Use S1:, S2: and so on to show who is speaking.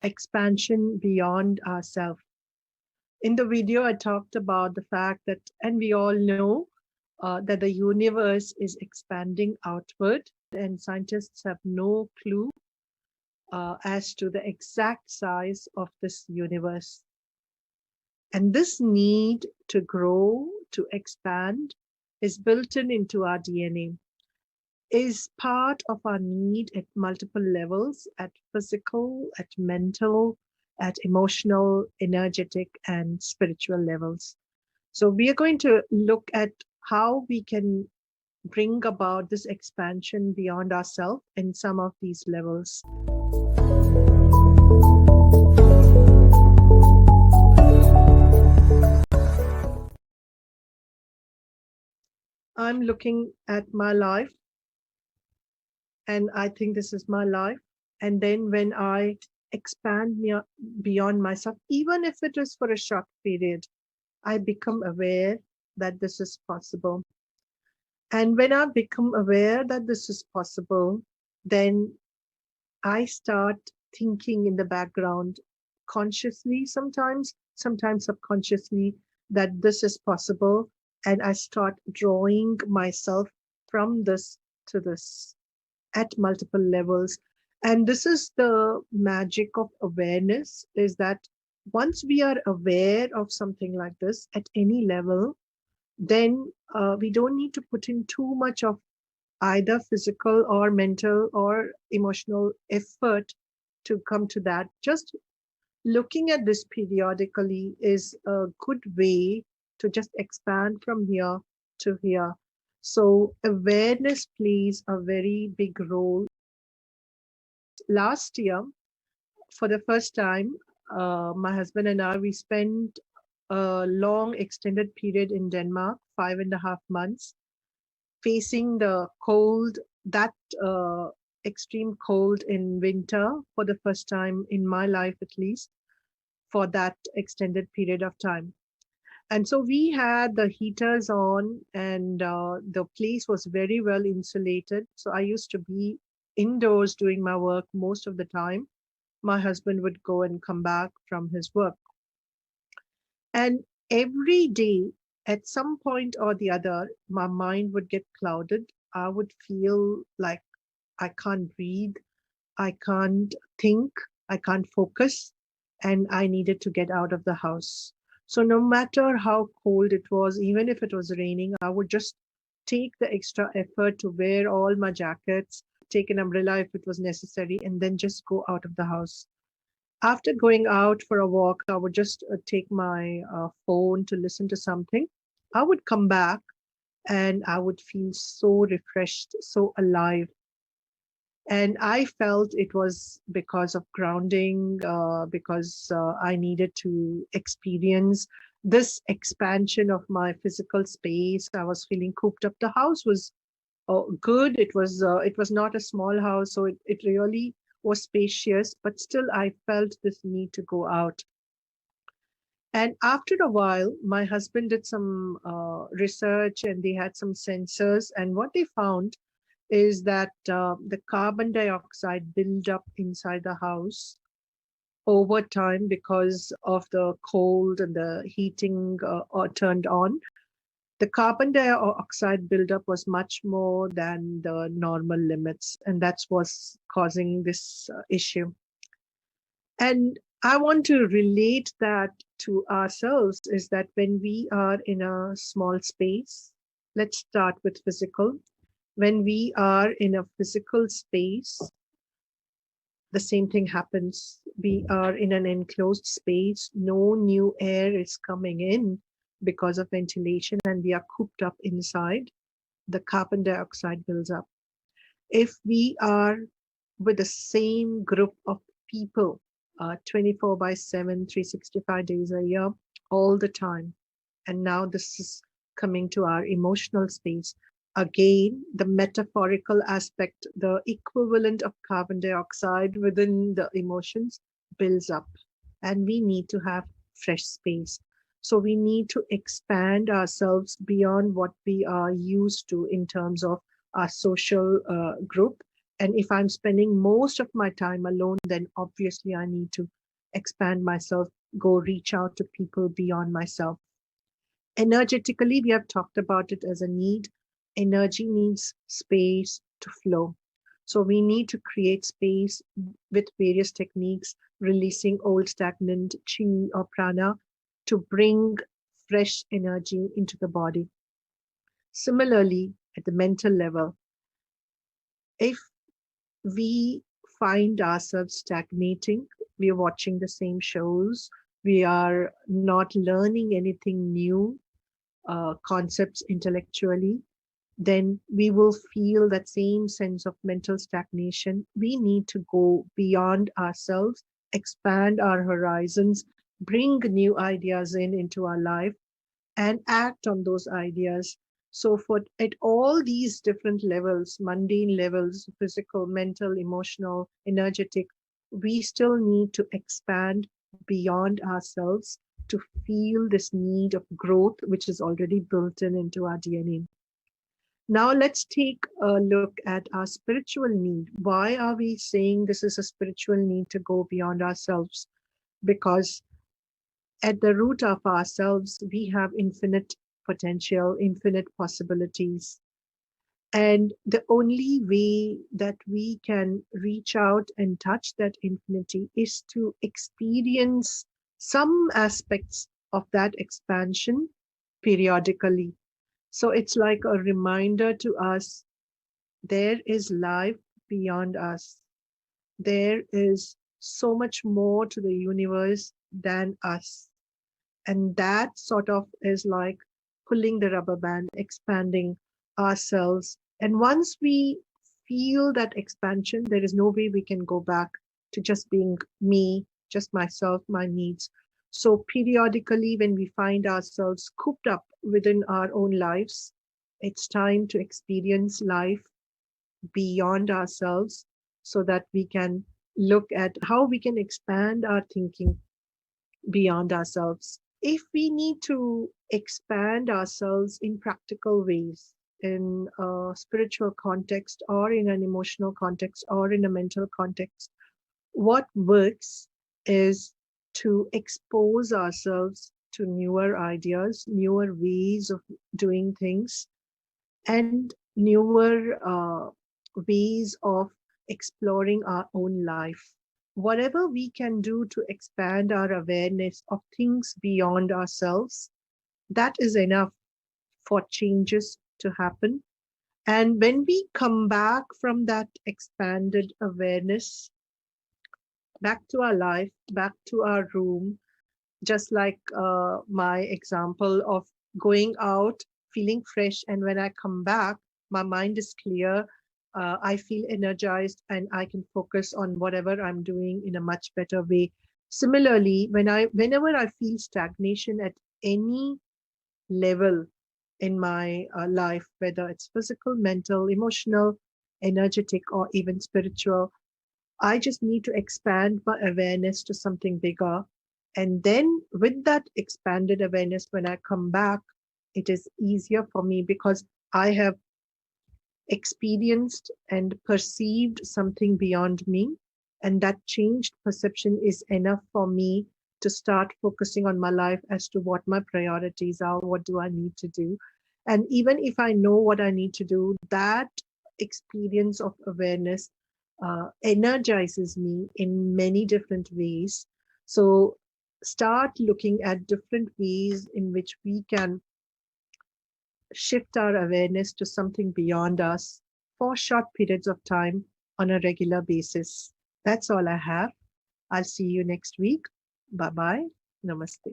S1: expansion beyond ourselves. In the video, I talked about the fact that, and we all know that the universe is expanding outward, and scientists have no clue as to the exact size of this universe. And this need to grow, to expand, is built into our DNA, is part of our need at multiple levels, at physical, at mental, at emotional, energetic, and spiritual levels. So we are going to look at how we can bring about this expansion beyond ourselves in some of these levels. I'm looking at my life and I think this is my life. And then when I expand beyond myself, even if it is for a short period, I become aware that this is possible. And when I become aware that this is possible, then I start thinking in the background, consciously sometimes subconsciously, that this is possible. And I start drawing myself from this to this at multiple levels. And this is the magic of awareness, is that once we are aware of something like this at any level, then we don't need to put in too much of either physical or mental or emotional effort to come to that. Just looking at this periodically is a good way to just expand from here to here. So awareness plays a very big role. Last year, for the first time, my husband and I, we spent a long extended period in Denmark, 5.5 months, facing the cold, that extreme cold in winter for the first time in my life, at least, for that extended period of time. And so we had the heaters on and the place was very well insulated. So I used to be indoors doing my work most of the time. My husband would go and come back from his work. And every day, at some point or the other, my mind would get clouded. I would feel like I can't breathe, I can't think, I can't focus, and I needed to get out of the house. So no matter how cold it was, even if it was raining, I would just take the extra effort to wear all my jackets, take an umbrella if it was necessary, and then just go out of the house. After going out for a walk, I would just take my phone to listen to something. I would come back and I would feel so refreshed, so alive. And I felt it was because of grounding, because I needed to experience this expansion of my physical space. I was feeling cooped up. The house was good. It was not a small house, so it really was spacious, but still I felt this need to go out. And after a while, my husband did some research and they had some sensors. And what they found is that the carbon dioxide build up inside the house over time because of the cold and the heating turned on. The carbon dioxide buildup was much more than the normal limits, and that's what's causing this issue. And I want to relate that to ourselves, is that when we are in a small space, let's start with physical. When we are in a physical space, the same thing happens. We are in an enclosed space, no new air is coming in because of ventilation, and we are cooped up inside. The carbon dioxide builds up. If we are with the same group of people, 24/7, 365 days a year, all the time, and now this is coming to our emotional space. Again, the metaphorical aspect, the equivalent of carbon dioxide within the emotions builds up, and we need to have fresh space. So we need to expand ourselves beyond what we are used to in terms of our social group, And if I'm spending most of my time alone, then obviously I need to expand myself, go reach out to people beyond myself. Energetically, we have talked about it as a need. Energy needs space to flow. So we need to create space with various techniques, releasing old stagnant chi or prana to bring fresh energy into the body. Similarly, at the mental level, if we find ourselves stagnating, we are watching the same shows, we are not learning anything new, concepts intellectually, then we will feel that same sense of mental stagnation. We need to go beyond ourselves, expand our horizons, bring new ideas into our life, and act on those ideas. So for at all these different levels, mundane levels, physical, mental, emotional, energetic, we still need to expand beyond ourselves to feel this need of growth, which is already built into our DNA. Now let's take a look at our spiritual need. Why are we saying this is a spiritual need to go beyond ourselves? Because at the root of ourselves, we have infinite potential, infinite possibilities. And the only way that we can reach out and touch that infinity is to experience some aspects of that expansion periodically. So it's like a reminder to us there is life beyond us. There is so much more to the universe than us. And that sort of is like pulling the rubber band, expanding ourselves. And once we feel that expansion, there is no way we can go back to just being me, just myself, my needs. So periodically, when we find ourselves cooped up within our own lives, it's time to experience life beyond ourselves so that we can look at how we can expand our thinking beyond ourselves. If we need to expand ourselves in practical ways, in a spiritual context, or in an emotional context, or in a mental context, what works is to expose ourselves to newer ideas, newer ways of doing things, and newer ways of exploring our own life. Whatever we can do to expand our awareness of things beyond ourselves, that is enough for changes to happen. And when we come back from that expanded awareness, back to our life, back to our room, just like my example of going out, feeling fresh, and when I come back, my mind is clear. I feel energized, and I can focus on whatever I'm doing in a much better way. Similarly, whenever I feel stagnation at any level in my life, whether it's physical, mental, emotional, energetic, or even spiritual, I just need to expand my awareness to something bigger. And then with that expanded awareness, when I come back, it is easier for me because I have experienced and perceived something beyond me. And that changed perception is enough for me to start focusing on my life as to what my priorities are, what do I need to do. And even if I know what I need to do, that experience of awareness energizes me in many different ways. So start looking at different ways in which we can shift our awareness to something beyond us for short periods of time on a regular basis. That's all I have. I'll see you next week. Bye bye. Namaste.